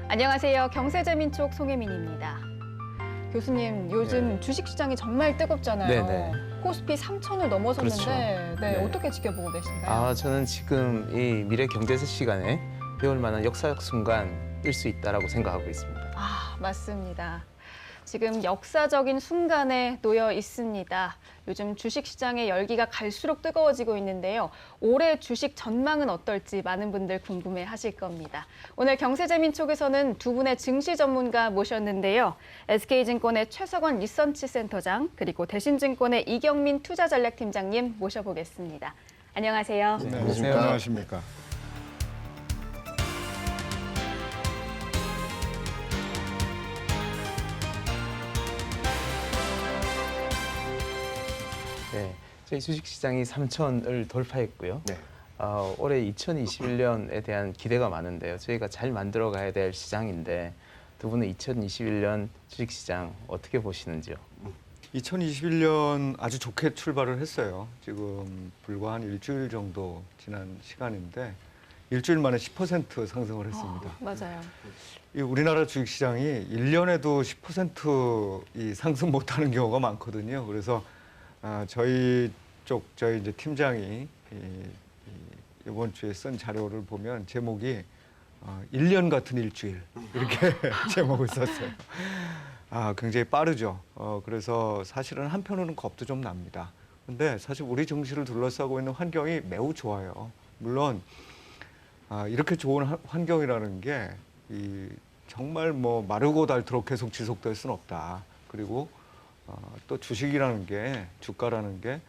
안녕하세요. 경제재민촉 송혜민입니다. 교수님, 요즘 주식시장이 정말 뜨겁잖아요. 네네. 코스피 3,000을 넘어섰는데 그렇죠. 네. 어떻게 지켜보고 계신가요? 저는 지금 이 미래 경제세 시간에 배울 만한 역사적 순간일 수 있다라고 생각하고 있습니다. 맞습니다. 지금 역사적인 순간에 놓여 있습니다. 요즘 주식시장의 열기가 갈수록 뜨거워지고 있는데요. 올해 주식 전망은 어떨지 많은 분들 궁금해하실 겁니다. 오늘 경제재민촉에서는 두 분의 증시 전문가 모셨는데요. SK증권의 최석원 리서치센터장 그리고 대신증권의 이경민 투자전략팀장님 모셔보겠습니다. 안녕하세요. 네, 안녕하세요. 안녕하십니까. 네, 저희 주식시장이 3천을 돌파했고요. 네. 올해 2021년에 대한 기대가 많은데요. 저희가 잘 만들어가야 될 시장인데 두 분은 2021년 주식시장 어떻게 보시는지요? 2021년 아주 좋게 출발을 했어요. 지금 불과 한 일주일 정도 지난 시간인데 일주일 만에 10% 상승을 했습니다. 맞아요. 이 우리나라 주식시장이 1년에도 10% 이 상승 못하는 경우가 많거든요. 그래서 저희 이제 팀장이 이번 주에 쓴 자료를 보면 제목이 1년 같은 일주일 이렇게 제목을 썼어요. 굉장히 빠르죠. 그래서 사실은 한편으로는 겁도 좀 납니다. 근데 사실 우리 증시를 둘러싸고 있는 환경이 매우 좋아요. 물론 이렇게 좋은 환경이라는 게 정말 뭐 마르고 닳도록 계속 지속될 수는 없다. 그리고 또 주식이라는 게, 주가라는 게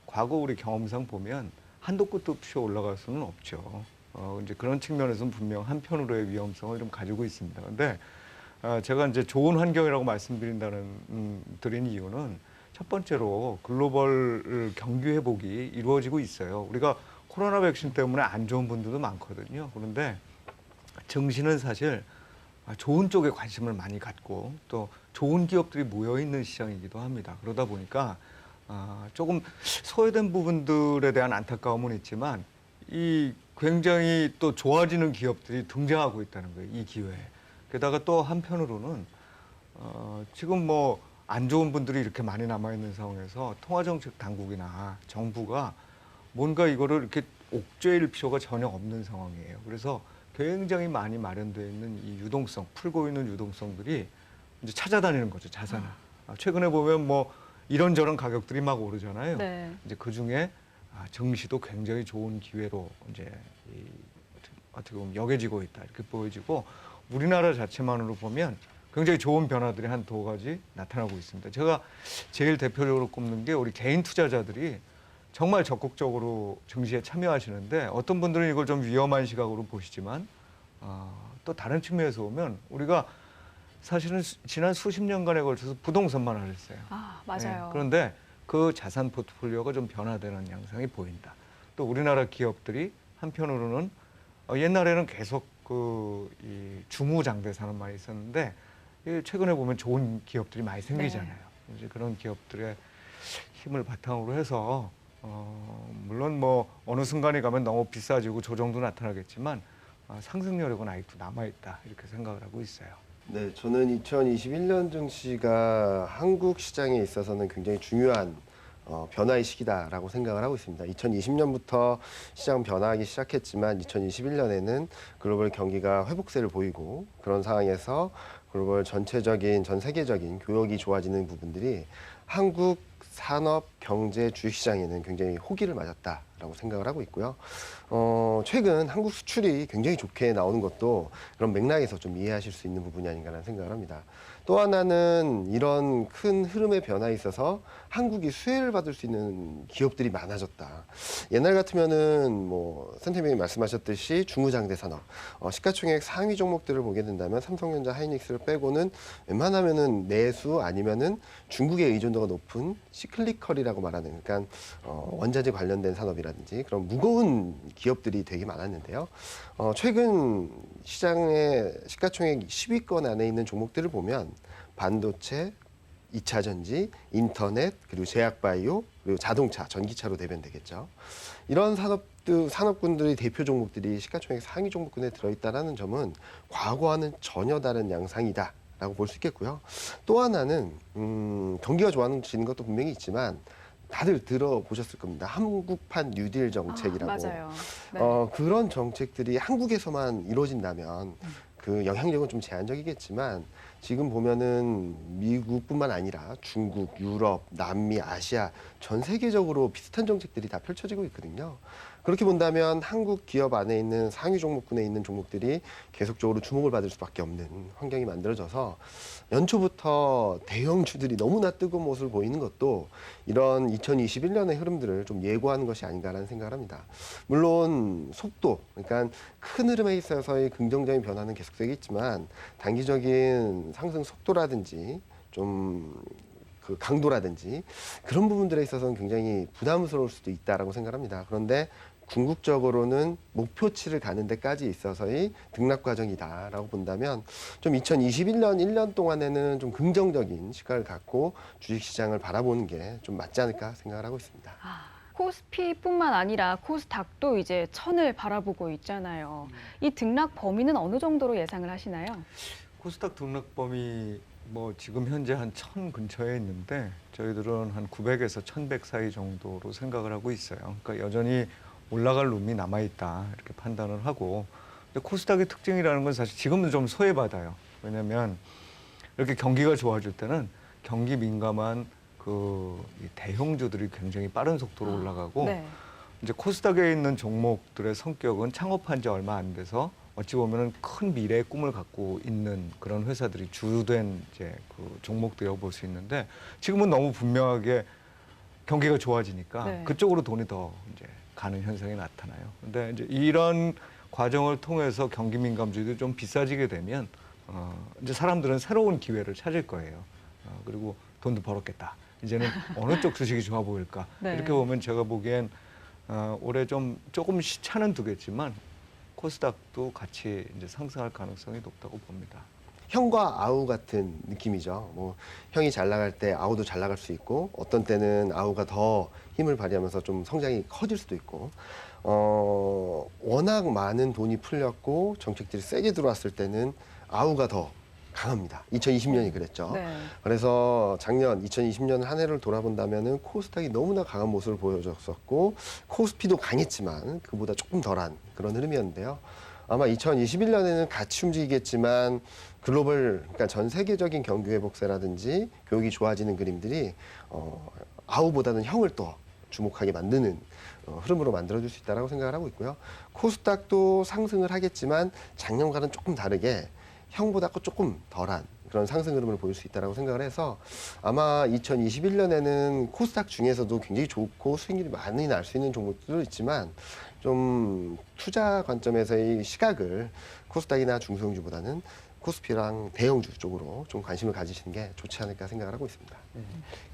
과거 우리 경험상 보면 한도 끝도 없이 올라갈 수는 없죠. 이제 그런 측면에서는 분명 한편으로의 위험성을 좀 가지고 있습니다. 근데 제가 이제 좋은 환경이라고 드린 이유는 첫 번째로 글로벌 경기 회복이 이루어지고 있어요. 우리가 코로나 백신 때문에 안 좋은 분들도 많거든요. 그런데 증시는 사실 좋은 쪽에 관심을 많이 갖고 또 좋은 기업들이 모여 있는 시장이기도 합니다. 그러다 보니까 조금 소외된 부분들에 대한 안타까움은 있지만 이 굉장히 또 좋아지는 기업들이 등장하고 있다는 거예요. 이 기회에. 게다가 또 한편으로는 지금 뭐 안 좋은 분들이 이렇게 많이 남아 있는 상황에서 통화정책 당국이나 정부가 뭔가 이거를 이렇게 옥죄일 필요가 전혀 없는 상황이에요. 그래서 굉장히 많이 마련되어 있는 이 유동성, 풀고 있는 유동성들이 이제 찾아다니는 거죠, 자산을. 최근에 보면 뭐 이런저런 가격들이 막 오르잖아요. 네. 이제 그 중에 증시도 굉장히 좋은 기회로 이제 어떻게 보면 여겨지고 있다 이렇게 보여지고 우리나라 자체만으로 보면 굉장히 좋은 변화들이 한 두 가지 나타나고 있습니다. 제가 제일 대표적으로 꼽는 게 우리 개인 투자자들이 정말 적극적으로 증시에 참여하시는데 어떤 분들은 이걸 좀 위험한 시각으로 보시지만 또 다른 측면에서 보면 우리가 사실은 지난 수십 년간에 걸쳐서 부동산만 했어요. 맞아요. 그런데 그 자산 포트폴리오가 좀 변화되는 양상이 보인다. 또 우리나라 기업들이 한편으로는 옛날에는 계속 이 중후장대 산업만 있었는데 최근에 보면 좋은 기업들이 많이 생기잖아요. 네. 이제 그런 기업들의 힘을 바탕으로 해서 물론 뭐 어느 순간에 가면 너무 비싸지고 조정도 나타나겠지만 상승 여력은 아직도 남아있다 이렇게 생각을 하고 있어요. 네, 저는 2021년 증시가 한국 시장에 있어서는 굉장히 중요한 변화의 시기다라고 생각을 하고 있습니다. 2020년부터 시장 변화하기 시작했지만 2021년에는 글로벌 경기가 회복세를 보이고 그런 상황에서 글로벌 전 세계적인 교역이 좋아지는 부분들이 한국 산업, 경제, 주식시장에는 굉장히 호기를 맞았다라고 생각을 하고 있고요. 최근 한국 수출이 굉장히 좋게 나오는 것도 그런 맥락에서 좀 이해하실 수 있는 부분이 아닌가라는 생각을 합니다. 또 하나는 이런 큰 흐름의 변화에 있어서 한국이 수혜를 받을 수 있는 기업들이 많아졌다. 옛날 같으면은 뭐 센터님이 말씀하셨듯이 중후장대 산업, 시가총액 상위 종목들을 보게 된다면 삼성전자, 하이닉스를 빼고는 웬만하면은 내수 아니면은 중국의 의존도가 높은 시클리컬이라고 말하는 그러니까 원자재 관련된 산업이라든지 그런 무거운 기업들이 되게 많았는데요. 최근 시장의 시가총액 10위권 안에 있는 종목들을 보면 반도체, 2차 전지, 인터넷, 그리고 제약바이오, 그리고 자동차, 전기차로 대변되겠죠. 이런 산업 산업군들의 대표 종목들이 시가총액 상위 종목군에 들어있다는 점은 과거와는 전혀 다른 양상이다라고 볼 수 있겠고요. 또 하나는 경기가 좋아지는 것도 분명히 있지만 다들 들어보셨을 겁니다. 한국판 뉴딜 정책이라고. 맞아요. 네. 그런 정책들이 한국에서만 이루어진다면 그 영향력은 좀 제한적이겠지만 지금 보면은 미국뿐만 아니라 중국, 유럽, 남미, 아시아 전 세계적으로 비슷한 정책들이 다 펼쳐지고 있거든요. 그렇게 본다면 한국 기업 안에 있는 상위 종목군에 있는 종목들이 계속적으로 주목을 받을 수밖에 없는 환경이 만들어져서 연초부터 대형주들이 너무나 뜨거운 모습을 보이는 것도 이런 2021년의 흐름들을 좀 예고하는 것이 아닌가라는 생각을 합니다. 물론 속도, 그러니까 큰 흐름에 있어서의 긍정적인 변화는 계속되겠지만 단기적인 상승 속도라든지 좀 그 강도라든지 그런 부분들에 있어서는 굉장히 부담스러울 수도 있다라고 생각합니다. 그런데 궁극적으로는 목표치를 가는 데까지 있어서의 등락 과정이다라고 본다면 좀 2021년 1년 동안에는 좀 긍정적인 시각을 갖고 주식시장을 바라보는 게 좀 맞지 않을까 생각을 하고 있습니다. 코스피뿐만 아니라 코스닥도 이제 1000을 바라보고 있잖아요. 이 등락 범위는 어느 정도로 예상을 하시나요? 코스닥 등락 범위 뭐 지금 현재 한 1000 근처에 있는데 저희들은 한 900에서 1100 사이 정도로 생각을 하고 있어요. 그러니까 여전히 올라갈 룸이 남아있다 이렇게 판단을 하고, 근데 코스닥의 특징이라는 건 사실 지금은 좀 소외받아요. 왜냐하면 이렇게 경기가 좋아질 때는 경기 민감한 이 대형주들이 굉장히 빠른 속도로 올라가고 네. 이제 코스닥에 있는 종목들의 성격은 창업한 지 얼마 안 돼서 어찌 보면은 큰 미래의 꿈을 갖고 있는 그런 회사들이 주된 이제 그 종목들이라고 볼 수 있는데 지금은 너무 분명하게 경기가 좋아지니까 네. 그쪽으로 돈이 더 이제 가는 현상이 나타나요. 근데 이제 이런 과정을 통해서 경기 민감주들이 좀 비싸지게 되면 이제 사람들은 새로운 기회를 찾을 거예요. 그리고 돈도 벌었겠다. 이제는 어느 쪽 주식이 좋아 보일까? 네. 이렇게 보면 제가 보기엔 올해 조금 시차는 두겠지만 코스닥도 같이 이제 상승할 가능성이 높다고 봅니다. 형과 아우 같은 느낌이죠. 뭐 형이 잘 나갈 때 아우도 잘 나갈 수 있고 어떤 때는 아우가 더 힘을 발휘하면서 좀 성장이 커질 수도 있고 워낙 많은 돈이 풀렸고 정책들이 세게 들어왔을 때는 아우가 더 강합니다. 2020년이 그랬죠. 네. 그래서 작년 2020년 한 해를 돌아본다면은 코스닥이 너무나 강한 모습을 보여줬었고 코스피도 강했지만 그보다 조금 덜한 그런 흐름이었는데요. 아마 2021년에는 같이 움직이겠지만 글로벌, 그러니까 전 세계적인 경기 회복세라든지 교육이 좋아지는 그림들이 아우보다는 형을 또 주목하게 만드는 흐름으로 만들어줄 수 있다고 생각을 하고 있고요. 코스닥도 상승을 하겠지만 작년과는 조금 다르게 형보다 조금 덜한 그런 상승 흐름을 보일 수 있다고 생각을 해서 아마 2021년에는 코스닥 중에서도 굉장히 좋고 수익률이 많이 날 수 있는 종목들도 있지만 좀 투자 관점에서의 시각을 코스닥이나 중소형주보다는 코스피랑 대형주 쪽으로 좀 관심을 가지시는 게 좋지 않을까 생각을 하고 있습니다.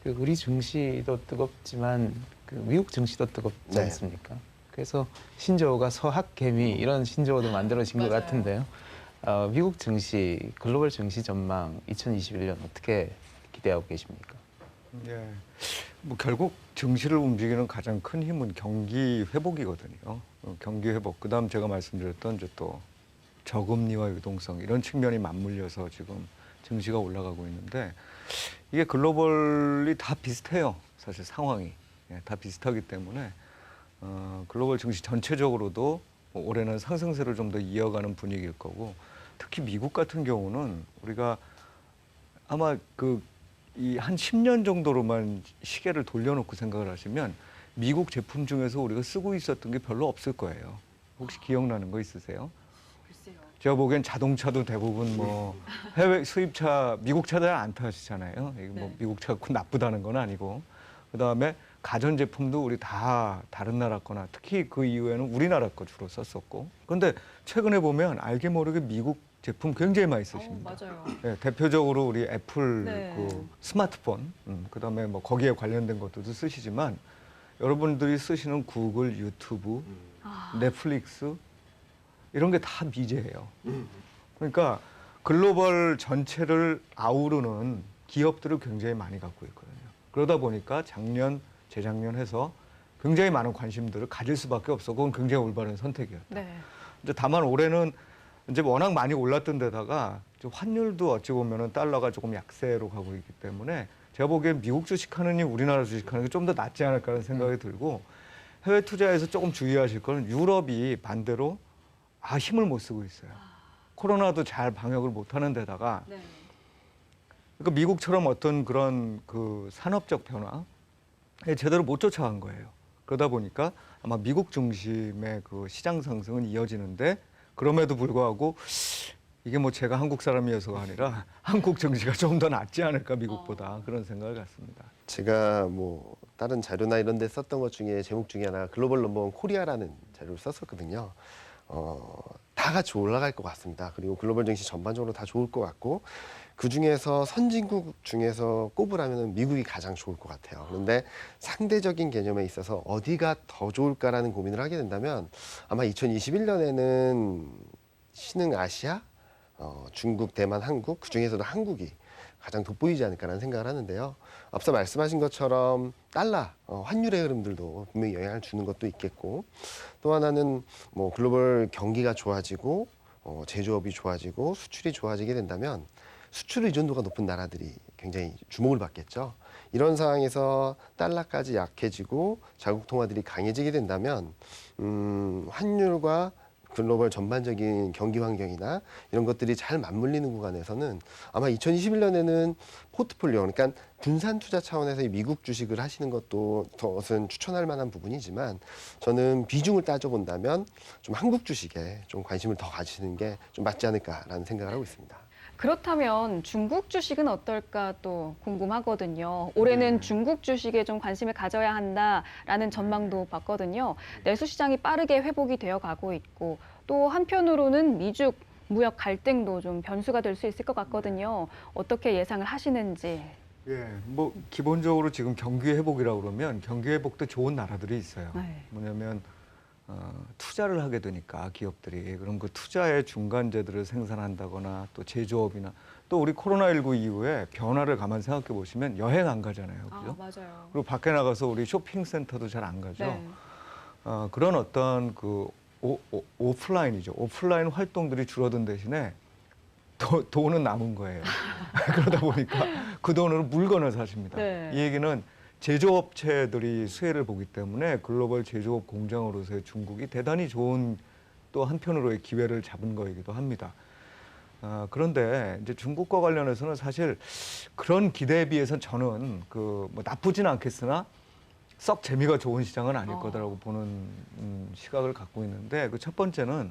그 우리 증시도 뜨겁지만 그 미국 증시도 뜨겁지 네. 않습니까? 그래서 신조어가 서학개미 이런 신조어도 만들어진 것 맞아요. 같은데요. 미국 증시, 글로벌 증시 전망 2021년 어떻게 기대하고 계십니까? 예. 뭐 결국 증시를 움직이는 가장 큰 힘은 경기 회복이거든요. 경기 회복. 그다음 제가 말씀드렸던 이제 또 저금리와 유동성 이런 측면이 맞물려서 지금 증시가 올라가고 있는데 이게 글로벌이 다 비슷해요. 사실 상황이 다 비슷하기 때문에 글로벌 증시 전체적으로도 뭐 올해는 상승세를 좀 더 이어가는 분위기일 거고 특히 미국 같은 경우는 우리가 아마 이 한 10년 정도로만 시계를 돌려놓고 생각을 하시면 미국 제품 중에서 우리가 쓰고 있었던 게 별로 없을 거예요. 혹시 기억나는 거 있으세요? 글쎄요. 제가 보기엔 자동차도 대부분 뭐 해외 수입차, 미국 차들 안 타시잖아요. 이게 뭐 네. 미국 차가 나쁘다는 건 아니고. 그다음에 가전제품도 우리 다 다른 나라 거나 특히 그 이후에는 우리나라 거 주로 썼었고. 그런데 최근에 보면 알게 모르게 미국 제품 굉장히 많이 쓰십니다. 맞아요. 네, 대표적으로 우리 애플 네. 그 스마트폰, 그다음에 뭐 거기에 관련된 것들도 쓰시지만 여러분들이 쓰시는 구글, 유튜브, 넷플릭스 이런 게 다 미제예요. 그러니까 글로벌 전체를 아우르는 기업들을 굉장히 많이 갖고 있거든요. 그러다 보니까 작년, 재작년 해서 굉장히 많은 관심들을 가질 수밖에 없어. 그건 굉장히 올바른 선택이었다. 네. 이제 다만 올해는 이제 워낙 많이 올랐던 데다가 좀 환율도 어찌 보면은 달러가 조금 약세로 가고 있기 때문에 제가 보기엔 미국 주식하느니 우리나라 주식하는 게 좀 더 낫지 않을까라는 생각이 들고 해외 투자에서 조금 주의하실 거는 유럽이 반대로 힘을 못 쓰고 있어요. 코로나도 잘 방역을 못 하는 데다가 네. 그러니까 미국처럼 어떤 그런 그 산업적 변화에 제대로 못 쫓아간 거예요. 그러다 보니까 아마 미국 중심의 그 시장 상승은 이어지는데 그럼에도 불구하고 이게 뭐 제가 한국 사람이어서가 아니라 한국 증시가 좀 더 낫지 않을까 미국보다 그런 생각을 갖습니다. 제가 뭐 다른 자료나 이런 데 썼던 것 중에 제목 중에 하나 글로벌 넘버원 코리아라는 자료를 썼었거든요. 다 같이 올라갈 것 같습니다. 그리고 글로벌 증시 전반적으로 다 좋을 것 같고 그 중에서 선진국 중에서 꼽으라면 미국이 가장 좋을 것 같아요. 그런데 상대적인 개념에 있어서 어디가 더 좋을까라는 고민을 하게 된다면 아마 2021년에는 신흥 아시아, 중국, 대만, 한국 그 중에서도 한국이 가장 돋보이지 않을까라는 생각을 하는데요. 앞서 말씀하신 것처럼 달러, 환율의 흐름들도 분명히 영향을 주는 것도 있겠고 또 하나는 뭐 글로벌 경기가 좋아지고 제조업이 좋아지고 수출이 좋아지게 된다면 수출 의존도가 높은 나라들이 굉장히 주목을 받겠죠. 이런 상황에서 달러까지 약해지고 자국 통화들이 강해지게 된다면 환율과 글로벌 전반적인 경기 환경이나 이런 것들이 잘 맞물리는 구간에서는 아마 2021년에는 포트폴리오, 그러니까 분산 투자 차원에서 이 미국 주식을 하시는 것도 더는 추천할 만한 부분이지만 저는 비중을 따져본다면 좀 한국 주식에 좀 관심을 더 가지시는 게 좀 맞지 않을까라는 생각을 하고 있습니다. 그렇다면 중국 주식은 어떨까 또 궁금하거든요. 올해는 중국 주식에 좀 관심을 가져야 한다라는 전망도 봤거든요. 내수 시장이 빠르게 회복이 되어 가고 있고 또 한편으로는 미중 무역 갈등도 좀 변수가 될 수 있을 것 같거든요. 어떻게 예상을 하시는지. 예, 뭐 기본적으로 지금 경기 회복이라고 그러면 경기 회복도 좋은 나라들이 있어요. 네. 뭐냐면 투자를 하게 되니까 기업들이 그럼 그 투자의 중간재들을 생산한다거나 또 제조업이나 또 우리 코로나19 이후에 변화를 가만 생각해 보시면 여행 안 가잖아요. 그죠? 맞아요. 그리고 밖에 나가서 우리 쇼핑센터도 잘 안 가죠. 네. 그런 어떤 그 오프라인이죠. 오프라인 활동들이 줄어든 대신에 돈은 남은 거예요. 그러다 보니까 그 돈으로 물건을 사십니다. 네. 이 얘기는 제조업체들이 수혜를 보기 때문에 글로벌 제조업 공장으로서의 중국이 대단히 좋은 또 한편으로의 기회를 잡은 거이기도 합니다. 그런데 이제 중국과 관련해서는 사실 그런 기대에 비해서는 저는 그 뭐 나쁘진 않겠으나 썩 재미가 좋은 시장은 아닐 거다라고 보는 시각을 갖고 있는데 그 첫 번째는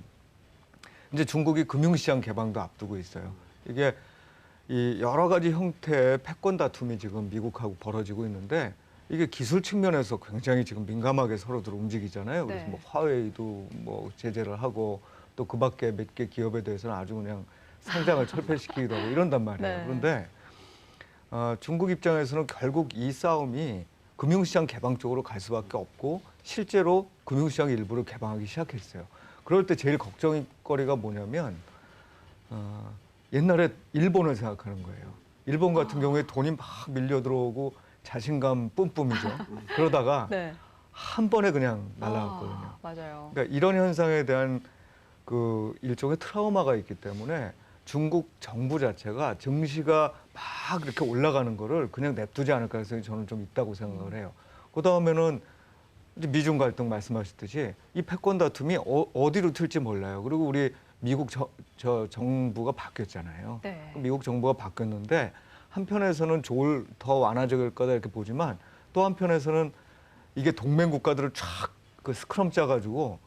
이제 중국이 금융시장 개방도 앞두고 있어요. 이게 이 여러 가지 형태의 패권 다툼이 지금 미국하고 벌어지고 있는데 이게 기술 측면에서 굉장히 지금 민감하게 서로들 움직이잖아요. 그래서 네. 뭐 화웨이도 뭐 제재를 하고 또 그 밖에 몇 개 기업에 대해서는 아주 그냥 상장을 철폐시키기도 하고 이런단 말이에요. 네. 그런데 중국 입장에서는 결국 이 싸움이 금융시장 개방 쪽으로 갈 수밖에 없고 실제로 금융시장 일부를 개방하기 시작했어요. 그럴 때 제일 걱정거리가 뭐냐면 옛날에 일본을 생각하는 거예요. 일본 같은 경우에 돈이 막 밀려 들어오고 자신감 뿜뿜이죠. 그러다가 네. 한 번에 그냥 날아갔거든요. 맞아요. 그러니까 이런 현상에 대한 그 일종의 트라우마가 있기 때문에 중국 정부 자체가 증시가 막 이렇게 올라가는 거를 그냥 냅두지 않을 가능성이 저는 좀 있다고 생각을 해요. 그 다음에는 이제 미중 갈등 말씀하셨듯이 이 패권 다툼이 어디로 튈지 몰라요. 그리고 우리 미국 정부가 바뀌었잖아요. 네. 미국 정부가 바뀌었는데 한편에서는 더 완화적일 거다 이렇게 보지만 또 한편에서는 이게 동맹 국가들을 쫙 그 스크럼 짜가지고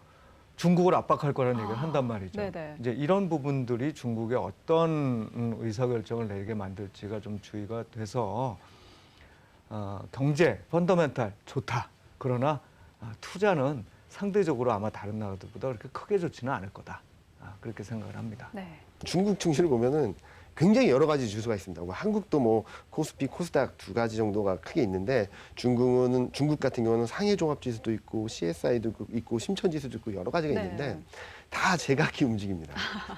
중국을 압박할 거라는 얘기를 한단 말이죠. 네네. 이제 이런 부분들이 중국의 어떤 의사결정을 내리게 만들지가 좀 주의가 돼서 경제 펀더멘탈 좋다. 그러나 투자는 상대적으로 아마 다른 나라들보다 그렇게 크게 좋지는 않을 거다. 그렇게 생각을 합니다. 네. 중국 증시를 보면은 굉장히 여러 가지 지수가 있습니다. 뭐 한국도 뭐 코스피, 코스닥 두 가지 정도가 크게 있는데 중국 같은 경우는 상해 종합 지수도 있고 CSI도 있고 심천 지수도 있고 여러 가지가 네. 있는데 다 제각기 움직입니다.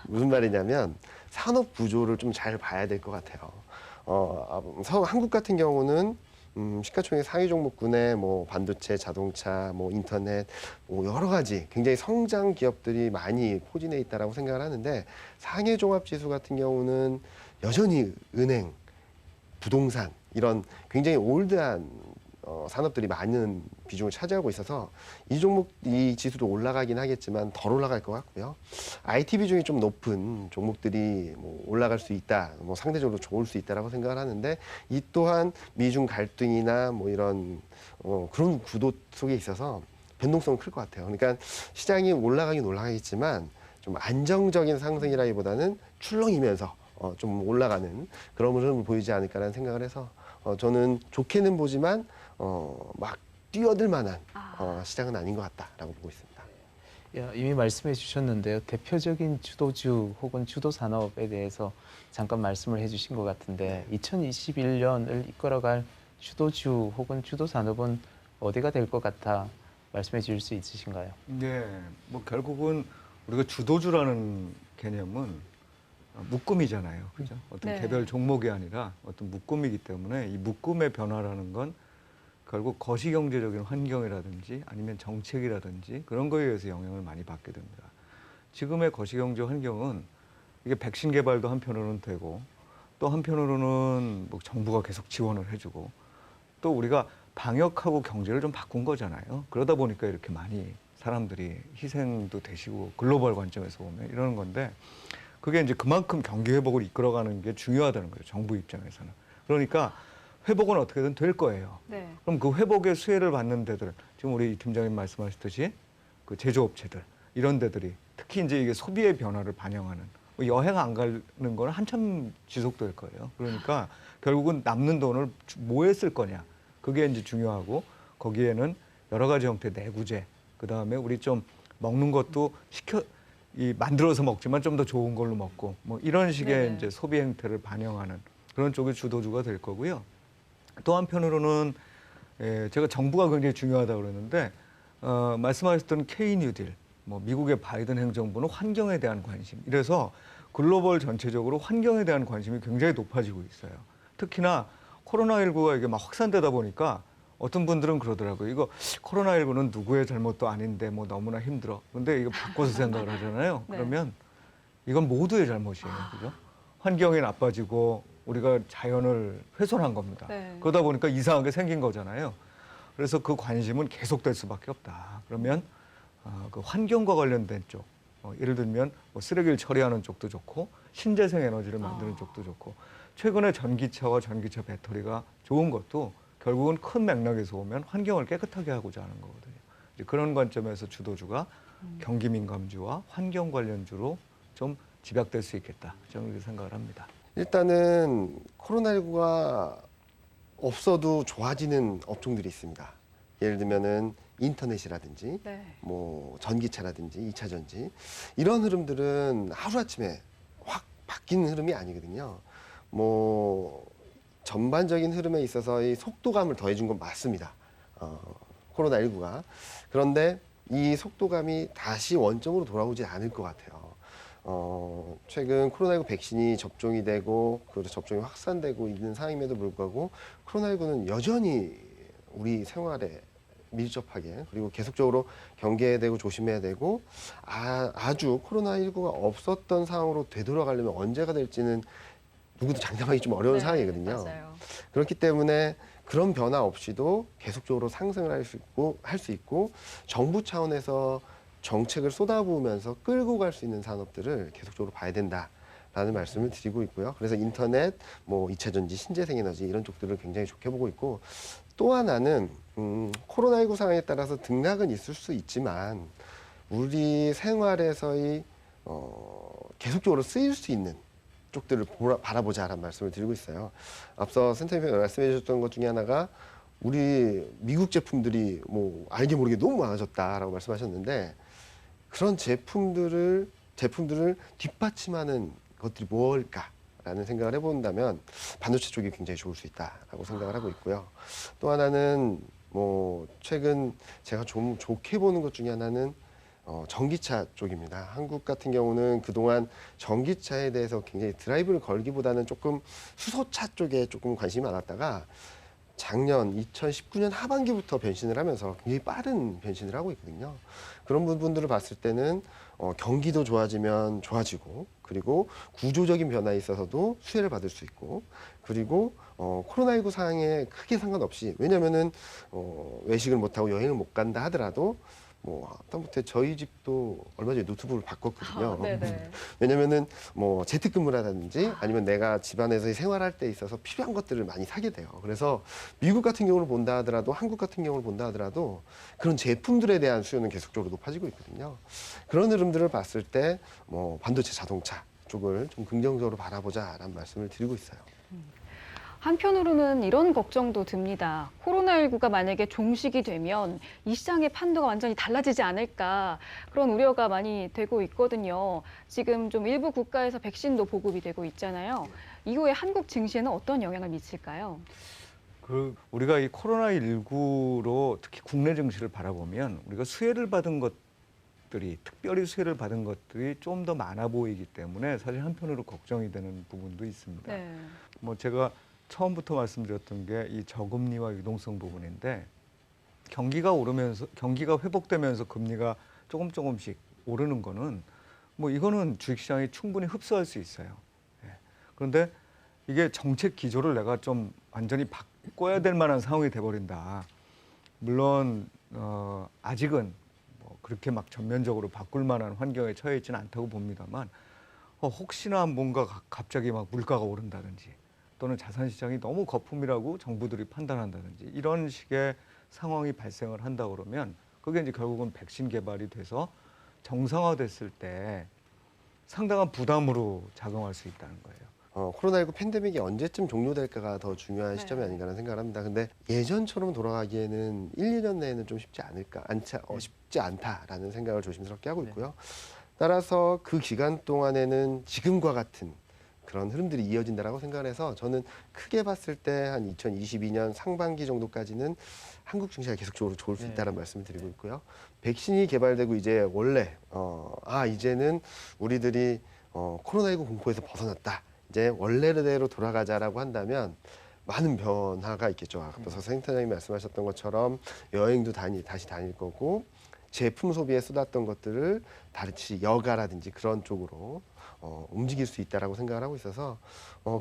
무슨 말이냐면 산업 구조를 좀 잘 봐야 될 것 같아요. 한국 같은 경우는 시가총액 상위 종목군에 뭐 반도체, 자동차, 뭐 인터넷, 뭐 여러 가지 굉장히 성장 기업들이 많이 포진해 있다라고 생각을 하는데 상해 종합 지수 같은 경우는 여전히 은행, 부동산 이런 굉장히 올드한 산업들이 많은 비중을 차지하고 있어서 이 지수도 올라가긴 하겠지만 덜 올라갈 것 같고요. IT 비중이 좀 높은 종목들이 뭐 올라갈 수 있다, 뭐 상대적으로 좋을 수 있다라고 생각을 하는데 이 또한 미중 갈등이나 뭐 이런 그런 구도 속에 있어서 변동성은 클 것 같아요. 그러니까 시장이 올라가긴 올라가겠지만 좀 안정적인 상승이라기보다는 출렁이면서 좀 올라가는 그런 흐름을 보이지 않을까라는 생각을 해서 저는 좋게는 보지만 막 뛰어들 만한 시장은 아닌 것 같다라고 보고 있습니다. 이미 말씀해 주셨는데요. 대표적인 주도주 혹은 주도 산업에 대해서 잠깐 말씀을 해주신 것 같은데 2021년을 이끌어갈 주도주 혹은 주도 산업은 어디가 될 것 같아 말씀해 주실 수 있으신가요? 네, 뭐 결국은 우리가 주도주라는 개념은 묶음이잖아요, 그죠? 어떤 네. 개별 종목이 아니라 어떤 묶음이기 때문에 이 묶음의 변화라는 건 결국 거시경제적인 환경이라든지 아니면 정책이라든지 그런 거에 의해서 영향을 많이 받게 됩니다. 지금의 거시경제 환경은 이게 백신 개발도 한편으로는 되고 또 한편으로는 뭐 정부가 계속 지원을 해주고 또 우리가 방역하고 경제를 좀 바꾼 거잖아요. 그러다 보니까 이렇게 많이 사람들이 희생도 되시고 글로벌 관점에서 보면 이러는 건데 그게 이제 그만큼 경기 회복을 이끌어가는 게 중요하다는 거죠. 정부 입장에서는. 그러니까 회복은 어떻게든 될 거예요. 네. 그럼 그 회복의 수혜를 받는 데들, 지금 우리 이 팀장님 말씀하셨듯이 그 제조업체들 이런 데들이 특히 이제 이게 소비의 변화를 반영하는 뭐 여행 안 가는 거는 한참 지속될 거예요. 그러니까 결국은 남는 돈을 뭐에 쓸 거냐 그게 이제 중요하고 거기에는 여러 가지 형태의 내구재, 그 다음에 우리 좀 먹는 것도 만들어서 먹지만 좀 더 좋은 걸로 먹고 뭐 이런 식의 네네. 이제 소비 행태를 반영하는 그런 쪽이 주도주가 될 거고요. 또 한편으로는 제가 정부가 굉장히 중요하다고 그러는데 말씀하셨던 K 뉴딜, 뭐 미국의 바이든 행정부는 환경에 대한 관심. 이래서 글로벌 전체적으로 환경에 대한 관심이 굉장히 높아지고 있어요. 특히나 코로나19가 이게 막 확산되다 보니까 어떤 분들은 그러더라고요. 이거 코로나19는 누구의 잘못도 아닌데 뭐 너무나 힘들어. 근데 이거 바꿔서 생각을 하잖아요. 네. 그러면 이건 모두의 잘못이에요. 그죠? 환경이 나빠지고 우리가 자연을 훼손한 겁니다. 네. 그러다 보니까 이상하게 생긴 거잖아요. 그래서 그 관심은 계속될 수밖에 없다. 그러면 그 환경과 관련된 쪽, 예를 들면 뭐 쓰레기를 처리하는 쪽도 좋고 신재생 에너지를 만드는 쪽도 좋고 최근에 전기차와 전기차 배터리가 좋은 것도 결국은 큰 맥락에서 보면 환경을 깨끗하게 하고자 하는 거거든요. 이제 그런 관점에서 주도주가 경기 민감주와 환경 관련주로 좀 집약될 수 있겠다. 저는 그렇게 생각을 합니다. 일단은 코로나19가 없어도 좋아지는 업종들이 있습니다. 예를 들면은 인터넷이라든지 네. 뭐 전기차라든지 2차 전지 이런 흐름들은 하루아침에 확 바뀌는 흐름이 아니거든요. 뭐 전반적인 흐름에 있어서 이 속도감을 더해준 건 맞습니다. 코로나19가. 그런데 이 속도감이 다시 원점으로 돌아오지 않을 것 같아요. 최근 코로나19 백신이 접종이 되고 그 접종이 확산되고 있는 상황임에도 불구하고 코로나19는 여전히 우리 생활에 밀접하게 그리고 계속적으로 경계해야 되고 조심해야 되고 아주 코로나19가 없었던 상황으로 되돌아가려면 언제가 될지는 누구도 장담하기 좀 어려운 네, 상황이거든요. 맞아요. 그렇기 때문에 그런 변화 없이도 계속적으로 상승을 할 수 있고 정부 차원에서 정책을 쏟아부으면서 끌고 갈 수 있는 산업들을 계속적으로 봐야 된다라는 말씀을 드리고 있고요. 그래서 인터넷, 뭐 2차 전지, 신재생 에너지 이런 쪽들을 굉장히 좋게 보고 있고 또 하나는 코로나19 상황에 따라서 등락은 있을 수 있지만 우리 생활에서의 계속적으로 쓰일 수 있는 쪽들을 바라보자라는 말씀을 드리고 있어요. 앞서 센터님이 말씀해 주셨던 것 중에 하나가 우리 미국 제품들이 뭐 알게 모르게 너무 많아졌다라고 말씀하셨는데 그런 제품들을 뒷받침하는 것들이 뭘까라는 생각을 해본다면 반도체 쪽이 굉장히 좋을 수 있다라고 생각을 하고 있고요. 또 하나는 뭐 최근 제가 좀 좋게 보는 것 중에 하나는 전기차 쪽입니다. 한국 같은 경우는 그동안 전기차에 대해서 굉장히 드라이브를 걸기보다는 조금 수소차 쪽에 조금 관심이 많았다가 작년 2019년 하반기부터 변신을 하면서 굉장히 빠른 변신을 하고 있거든요. 그런 부분들을 봤을 때는 경기도 좋아지면 좋아지고, 그리고 구조적인 변화에 있어서도 수혜를 받을 수 있고, 그리고 코로나19 상황에 크게 상관없이, 왜냐면은 외식을 못하고 여행을 못 간다 하더라도 하다못해 저희 집도 얼마 전에 노트북을 바꿨거든요. 네네. 왜냐면은 재택근무라든지 아니면 내가 집안에서 생활할 때 있어서 필요한 것들을 많이 사게 돼요. 그래서 미국 같은 경우를 본다 하더라도, 한국 같은 경우를 본다 하더라도 그런 제품들에 대한 수요는 계속적으로 높아지고 있거든요. 그런 흐름들을 봤을 때 반도체, 자동차 쪽을 좀 긍정적으로 바라보자라는 말씀을 드리고 있어요. 한편으로는 이런 걱정도 듭니다. 코로나19가 만약에 종식이 되면 이 시장의 판도가 완전히 달라지지 않을까, 그런 우려가 많이 되고 있거든요. 지금 좀 일부 국가에서 백신도 보급이 되고 있잖아요. 이후에 한국 증시에는 어떤 영향을 미칠까요? 우리가 이 코로나19로 특히 국내 증시를 바라보면 우리가 수혜를 받은 것들이, 특별히 수혜를 받은 것들이 좀 더 많아 보이기 때문에 사실 한편으로 걱정이 되는 부분도 있습니다. 네. 제가 처음부터 말씀드렸던 게 이 저금리와 유동성 부분인데, 경기가 회복되면서 금리가 조금씩 오르는 거는 이거는 주식시장이 충분히 흡수할 수 있어요. 예. 그런데 이게 정책 기조를 내가 좀 완전히 바꿔야 될 만한 상황이 돼버린다. 물론 아직은 그렇게 막 전면적으로 바꿀 만한 환경에 처해 있지는 않다고 봅니다만, 혹시나 뭔가 갑자기 막 물가가 오른다든지, 또는 자산시장이 너무 거품이라고 정부들이 판단한다든지, 이런 식의 상황이 발생을 한다 그러면 그게 이제 결국은 백신 개발이 돼서 정상화됐을 때 상당한 부담으로 작용할 수 있다는 거예요. 코로나19 팬데믹이 언제쯤 종료될까가 더 중요한 시점이 네. 아닌가라는 생각을 합니다. 근데 예전처럼 돌아가기에는 1, 2년 내에는 좀 쉽지 않다라는 생각을 조심스럽게 하고 있고요. 따라서 그 기간 동안에는 지금과 같은 그런 흐름들이 이어진다라고 생각을 해서, 저는 크게 봤을 때 한 2022년 상반기 정도까지는 한국 증시가 계속적으로 좋을 수 있다는 말씀을 드리고 있고요. 백신이 개발되고 이제 원래 이제는 우리들이 코로나19 공포에서 벗어났다, 이제 원래대로 돌아가자라고 한다면 많은 변화가 있겠죠. 앞서서 센터장님이 말씀하셨던 것처럼 여행도 다시 다닐 거고, 제품 소비에 쏟았던 것들을 다시 여가라든지 그런 쪽으로 움직일 수 있다라고 생각을 하고 있어서,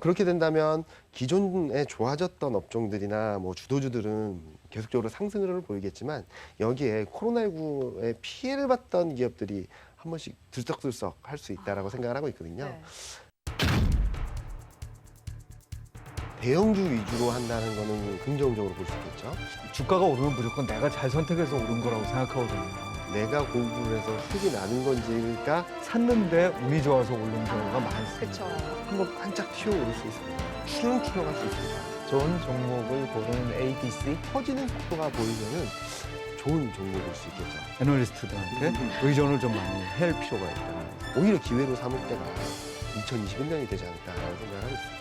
그렇게 된다면 기존에 좋아졌던 업종들이나 주도주들은 계속적으로 상승을 보이겠지만, 여기에 코로나19에 피해를 봤던 기업들이 한 번씩 들썩들썩 할 수 있다라고 생각을 하고 있거든요. 네. 대형주 위주로 한다는 거는 긍정적으로 볼 수 있겠죠. 주가가 오르면 무조건 내가 잘 선택해서 오른 거라고 생각하거든요. 내가 공부를 해서 수익이 나는 건지가 샀는데 운이 좋아서 오른 경우가 많습니다. 그렇죠. 한번 반짝 튀어오를 수 있습니다. 출렁출렁할 수 있습니다. 좋은 종목을 고르는 ABC. 터지는 속도가 보이면은 좋은 종목일 수 있겠죠. 애널리스트들한테 의존을 좀 많이 할 필요가 있다. 오히려 기회로 삼을 때가 2021년이 되지 않을까라는 생각을 하고 있습니다.